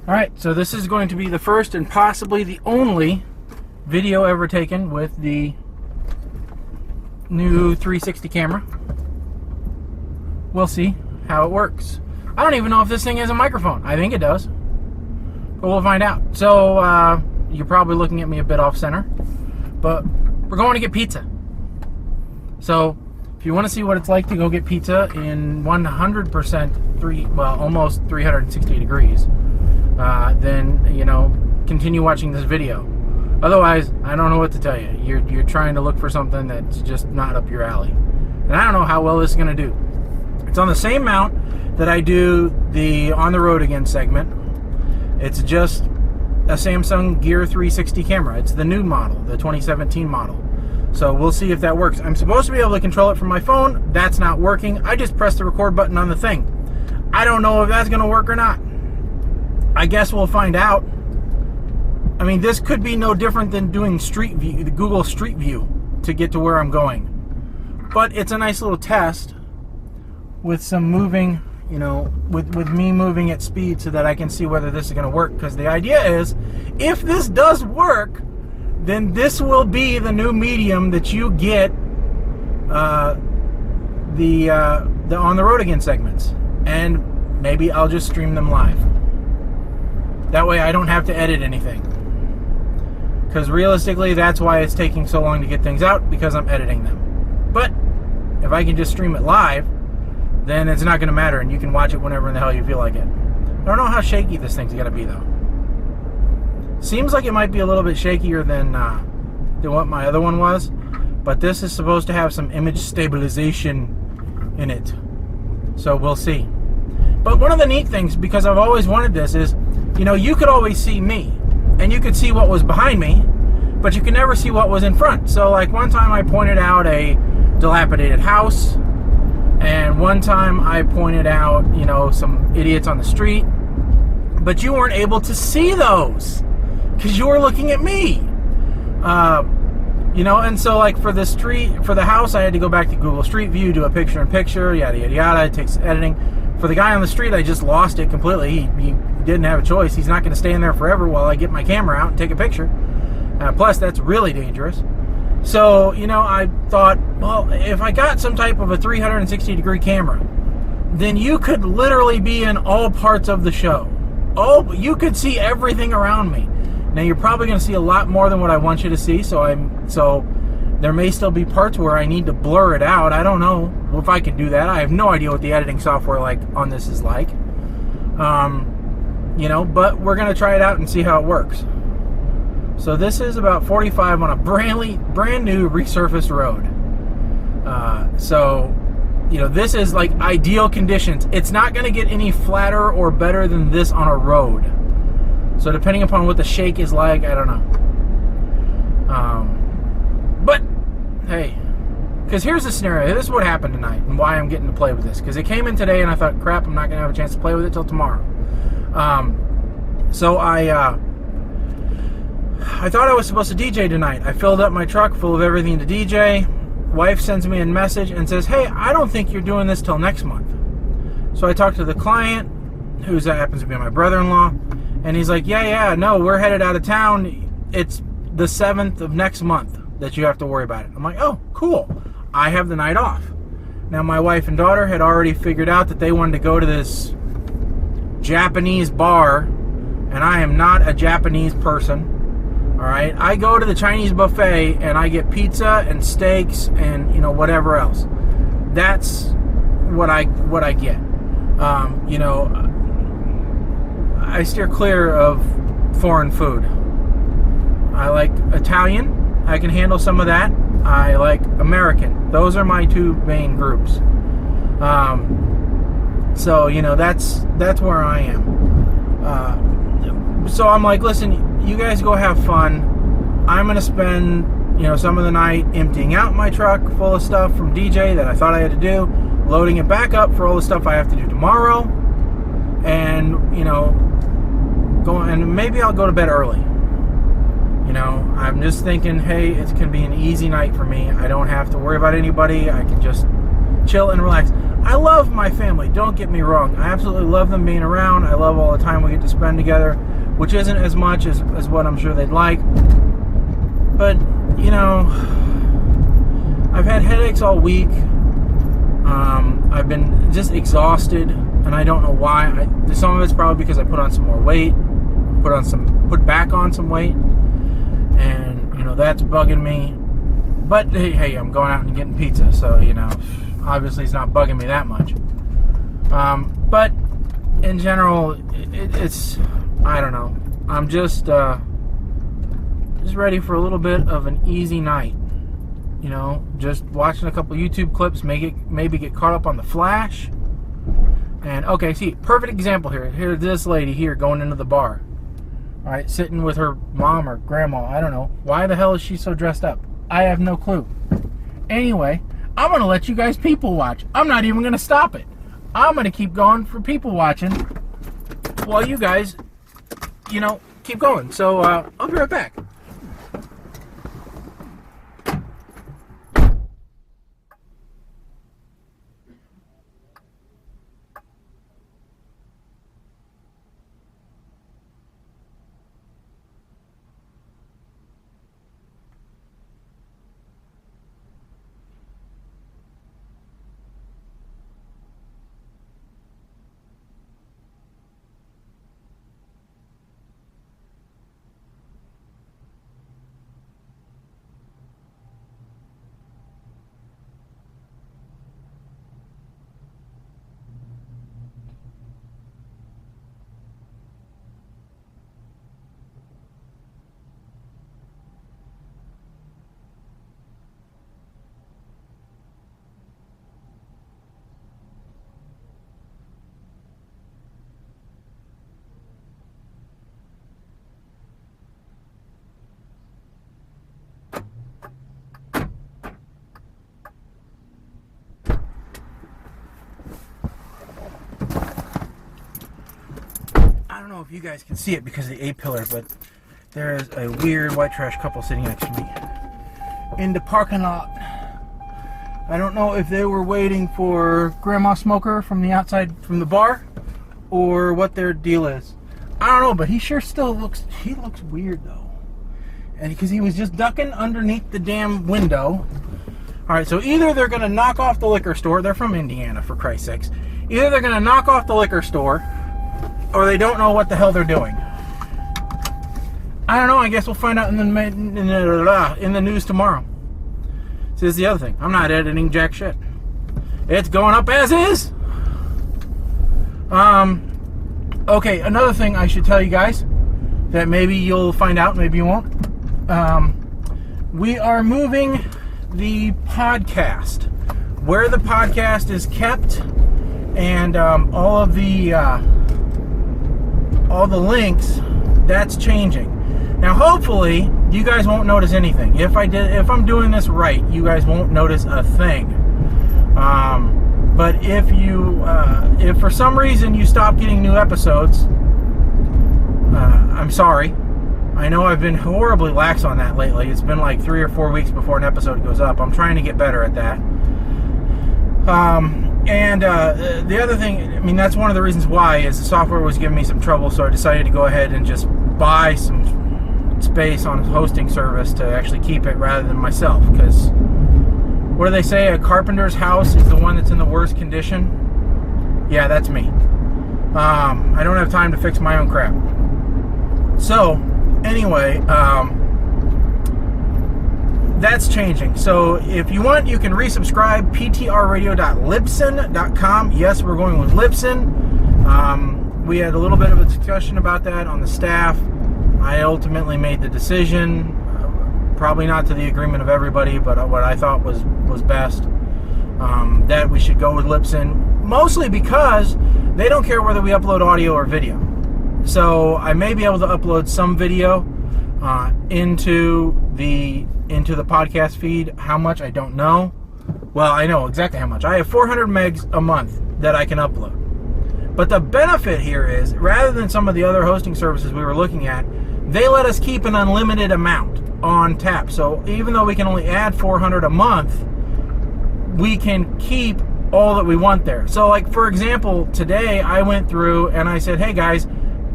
Alright, so this is going to be the first and possibly the only video ever taken with the new 360 camera. We'll see how it works. I don't even know if this thing has a microphone. I think it does, but we'll find out. So you're probably looking at me a bit off center, but we're going to get pizza. So if you want to see what it's like to go get pizza in 100% almost 360 degrees, then continue watching this video. Otherwise, I don't know what to tell you. You're trying to look for something that's just not up your alley, and I don't know how well this is going to do. It's on the same mount that I do the On the Road Again segment. It's just a Samsung Gear 360 camera. It's the new model, the 2017 model. So we'll see if that works. I'm supposed to be able to control it from my phone. That's not working. I just pressed the record button on the thing. I don't know if that's going to work or not. I guess we'll find out. I mean, this could be no different than doing Street View, the Google Street View, to get to where I'm going. But it's a nice little test with some moving, with me moving at speed so that I can see whether this is going to work. Because the idea is, if this does work, then this will be the new medium that you get the On the Road Again segments. And maybe I'll just stream them live. That way I don't have to edit anything. Because realistically, that's why it's taking so long to get things out, because I'm editing them. But if I can just stream it live, then it's not going to matter, and you can watch it whenever in the hell you feel like it. I don't know how shaky this thing's going to be, though. Seems like it might be a little bit shakier than what my other one was, but this is supposed to have some image stabilization in it. So we'll see. But one of the neat things, because I've always wanted this, is, you could always see me, and you could see what was behind me, but you can never see what was in front. So, like, one time I pointed out a dilapidated house, and one time I pointed out, some idiots on the street, but you weren't able to see those because you were looking at me. And so, like, for the house, I had to go back to Google Street View, do a picture-in-picture, yada, yada, yada. It takes editing. For the guy on the street, I just lost it completely. He didn't have a choice. He's not going to stand there forever while I get my camera out and take a picture. Plus, that's really dangerous. So, I thought, well, if I got some type of a 360-degree camera, then you could literally be in all parts of the show. Oh, you could see everything around me. Now, you're probably going to see a lot more than what I want you to see, so there may still be parts where I need to blur it out. I don't know if I can do that. I have no idea what the editing software on this is like. But we're going to try it out and see how it works. So this is about 45 on a brand new resurfaced road. This is like ideal conditions. It's not going to get any flatter or better than this on a road. So depending upon what the shake is like, I don't know. But hey, because here's the scenario. This is what happened tonight and why I'm getting to play with this. Because it came in today and I thought, crap, I'm not going to have a chance to play with it till tomorrow. So I thought I was supposed to DJ tonight. I filled up my truck full of everything to DJ. Wife sends me a message and says, hey, I don't think you're doing this till next month. So I talked to the client, who happens to be my brother-in-law, and he's like, yeah, no, we're headed out of town. It's the 7th of next month that you have to worry about it. I'm like, oh, cool. I have the night off. Now, my wife and daughter had already figured out that they wanted to go to this Japanese bar, and I am not a Japanese person. All right, I go to the Chinese buffet and I get pizza and steaks and whatever else. That's what I get. I steer clear of foreign food. I like Italian. I can handle some of that. I like American. Those are my two main groups. So that's where I am. So I'm like, listen, you guys go have fun. I'm gonna spend some of the night emptying out my truck full of stuff from DJ that I thought I had to do, loading it back up for all the stuff I have to do tomorrow, and maybe I'll go to bed early. I'm just thinking, hey, it can be an easy night for me. I don't have to worry about anybody. I can just chill and relax. I love my family, don't get me wrong. I absolutely love them being around. I love all the time we get to spend together, which isn't as much as what I'm sure they'd like. But, you know, I've had headaches all week. I've been just exhausted, and I don't know why. Some of it's probably because I put on some more weight, put back on some weight, and, you know, that's bugging me. But, hey, I'm going out and getting pizza, so, you know, obviously it's not bugging me that much. But in general, it's, I don't know. I'm just ready for a little bit of an easy night. You know, just watching a couple YouTube clips, maybe get caught up on The Flash. And, okay, see, perfect example here. Here's this lady here going into the bar. All right, sitting with her mom or grandma. I don't know. Why the hell is she so dressed up? I have no clue. Anyway, I'm going to let you guys people watch. I'm not even going to stop it. I'm going to keep going for people watching while you guys, you know, keep going. So, I'll be right back. I don't know if you guys can see it because of the A-pillar, but there is a weird white trash couple sitting next to me in the parking lot. I don't know if they were waiting for Grandma Smoker from the outside from the bar or what their deal is. I don't know, but he sure still looks weird though. And because he was just ducking underneath the damn window. Alright, so either they're going to knock off the liquor store. They're from Indiana, for Christ's sakes. Either they're going to knock off the liquor store, or they don't know what the hell they're doing. I don't know. I guess we'll find out in the news tomorrow. See, this is the other thing. I'm not editing jack shit. It's going up as is. Okay, another thing I should tell you guys that maybe you'll find out, maybe you won't. We are moving the podcast, where the podcast is kept, and all the links, that's changing. Now hopefully you guys won't notice anything. If I'm doing this right, you guys won't notice a thing. But if for some reason you stop getting new episodes, I'm sorry. I know I've been horribly lax on that lately. It's been like 3 or 4 weeks before an episode goes up. I'm trying to get better at that. And the other thing, I mean, that's one of the reasons why, is the software was giving me some trouble, so I decided to go ahead and just buy some space on a hosting service to actually keep it rather than myself. Because, what do they say, a carpenter's house is the one that's in the worst condition? Yeah, that's me. I don't have time to fix my own crap. So, anyway, that's changing. So if you want, you can resubscribe, ptrradio.libsyn.com. Yes, we're going with Libsyn. We had a little bit of a discussion about that on the staff. I ultimately made the decision, probably not to the agreement of everybody, but what I thought was best, that we should go with Libsyn, mostly because they don't care whether we upload audio or video. So I may be able to upload some video into the podcast feed. How much, I don't know. Well, I know exactly how much. I have 400 megs a month that I can upload. But the benefit here is, rather than some of the other hosting services we were looking at, they let us keep an unlimited amount on tap. So even though we can only add 400 a month, we can keep all that we want there. So, like, for example, today I went through and I said, hey guys,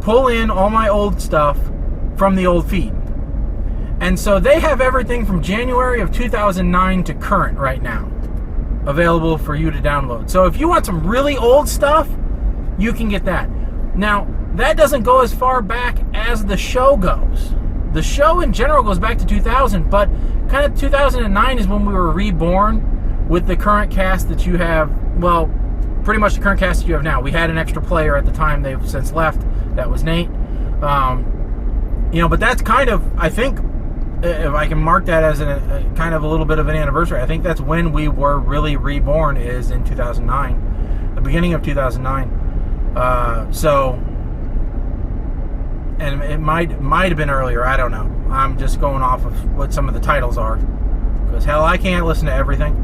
pull in all my old stuff from the old feed. And so they have everything from January of 2009 to current right now available for you to download. So if you want some really old stuff, you can get that. Now, that doesn't go as far back as the show goes. The show in general goes back to 2000, but kind of 2009 is when we were reborn with the current cast that you have. Well, pretty much the current cast that you have now. We had an extra player at the time. They've since left. That was Nate. But that's kind of, I think, if I can mark that as a kind of a little bit of an anniversary, I think that's when we were really reborn, is in 2009, the beginning of 2009. And it might have been earlier, I don't know. I'm just going off of what some of the titles are, because hell, I can't listen to everything.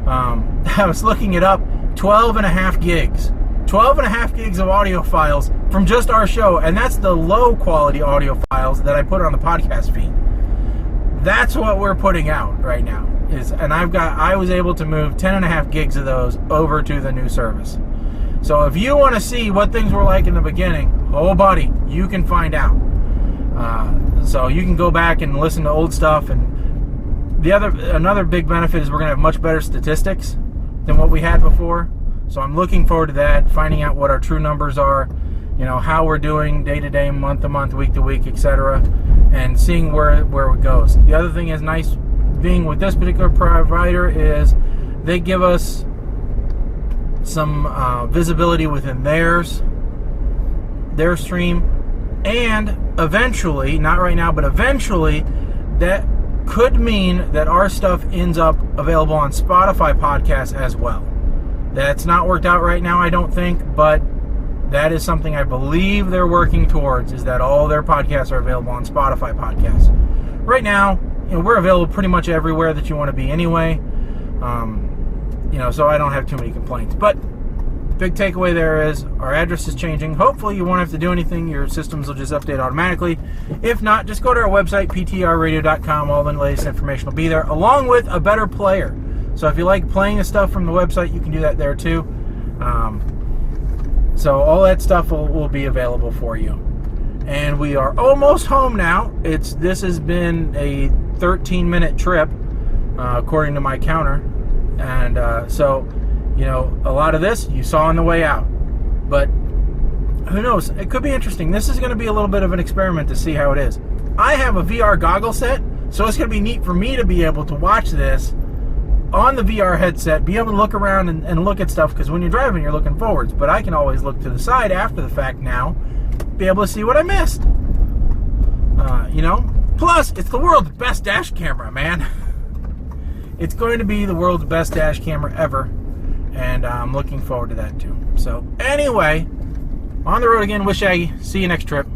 I was looking it up, 12.5 gigs. 12.5 gigs of audio files from just our show, and that's the low quality audio files that I put on the podcast feed. That's what we're putting out right now. I was able to move 10.5 gigs of those over to the new service. So if you want to see what things were like in the beginning, oh buddy, you can find out. So you can go back and listen to old stuff. And another big benefit is we're going to have much better statistics than what we had before. So I'm looking forward to that, finding out what our true numbers are, how we're doing day to day, month to month, week to week, etc., and seeing where it goes. The other thing is nice being with this particular provider is they give us some visibility within their stream, and eventually, not right now, but eventually, that could mean that our stuff ends up available on Spotify podcasts as well. That's not worked out right now, I don't think, but that is something I believe they're working towards, is that all their podcasts are available on Spotify podcasts. Right now, we're available pretty much everywhere that you want to be anyway. So I don't have too many complaints. But big takeaway there is our address is changing. Hopefully you won't have to do anything. Your systems will just update automatically. If not, just go to our website, ptrradio.com. All the latest information will be there, along with a better player. So if you like playing the stuff from the website, you can do that there too. So all that stuff will be available for you. And we are almost home now. This has been a 13-minute trip, according to my counter. And a lot of this you saw on the way out. But who knows? It could be interesting. This is going to be a little bit of an experiment to see how it is. I have a VR goggle set, so it's going to be neat for me to be able to watch this on the VR headset, be able to look around and look at stuff, because when you're driving, you're looking forwards. But I can always look to the side after the fact now, be able to see what I missed. Plus, it's the world's best dash camera, man. It's going to be the world's best dash camera ever, and I'm looking forward to that too. So, anyway, on the road again with Shaggy. See you next trip.